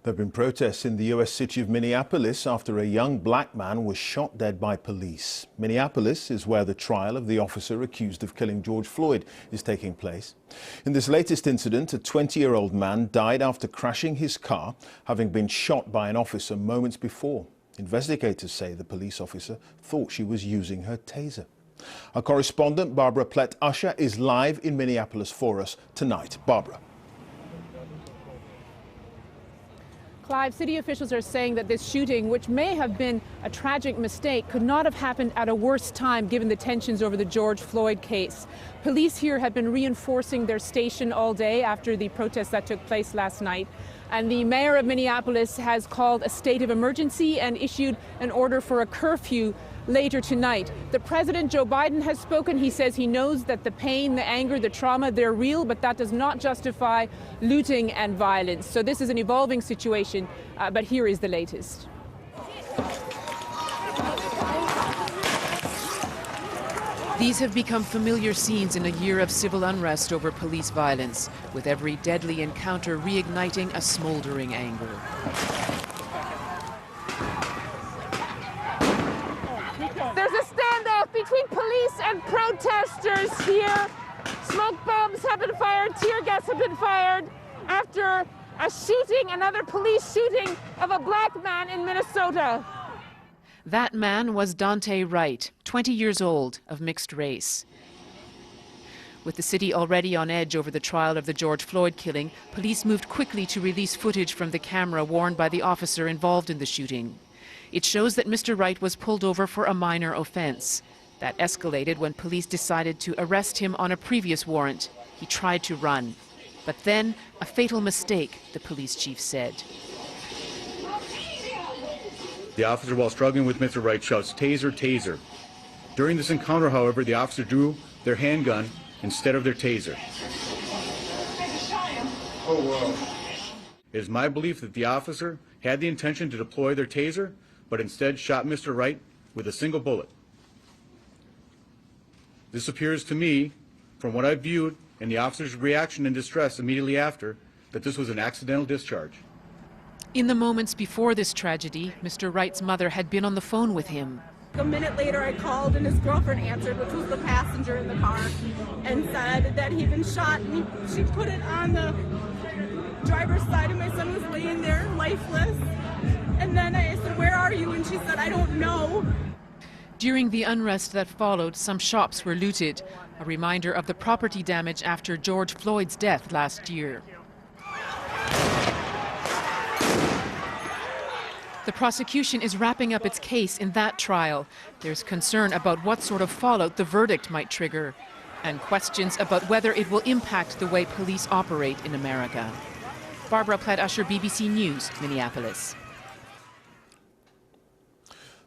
There have been protests in the U.S. city of Minneapolis after a young black man was shot dead by police. Minneapolis is where the trial of the officer accused of killing George Floyd is taking place. In this latest incident, a 20-year-old man died after crashing his car, having been shot by an officer moments before. Investigators say the police officer thought she was using her taser. Our correspondent, Barbara Plett-Usher, is live in Minneapolis for us tonight. Barbara. Clive, city officials are saying that this shooting, which may have been a tragic mistake, could not have happened at a worse time given the tensions over the George Floyd case. Police here have been reinforcing their station all day after the protests that took place last night. And the mayor of Minneapolis has called a state of emergency and issued an order for a curfew later tonight. The president, Joe Biden, has spoken. He says he knows that the pain, the anger, the trauma, they're real, but that does not justify looting and violence. So this is an evolving situation, but here is the latest. These have become familiar scenes in a year of civil unrest over police violence, with every deadly encounter reigniting a smoldering anger. There's a standoff between police and protesters here. Smoke bombs have been fired, tear gas have been fired after a shooting, another police shooting of a black man in Minnesota. That man was Daunte Wright, 20 years old, of mixed race. With the city already on edge over the trial of the George Floyd killing, police moved quickly to release footage from the camera worn by the officer involved in the shooting. It shows that Mr. Wright was pulled over for a minor offense. That escalated when police decided to arrest him on a previous warrant. He tried to run. But then, a fatal mistake, the police chief said. The officer, while struggling with Mr. Wright, shouts, "Taser, taser." During this encounter, however, the officer drew their handgun instead of their taser. Oh, wow. It is my belief that the officer had the intention to deploy their taser, but instead shot Mr. Wright with a single bullet. This appears to me, from what I viewed and the officer's reaction and distress immediately after, that this was an accidental discharge. In the moments before this tragedy, Mr. Wright's mother had been on the phone with him. A minute later I called and his girlfriend answered, which was the passenger in the car, and said that he'd been shot. And she put it on the driver's side and my son was laying there lifeless. And then I said, "Where are you?" And she said, "I don't know." During the unrest that followed, some shops were looted, a reminder of the property damage after George Floyd's death last year. The prosecution is wrapping up its case in that trial. There's concern about what sort of fallout the verdict might trigger, and questions about whether it will impact the way police operate in America. Barbara Plett-Usher, BBC News, Minneapolis.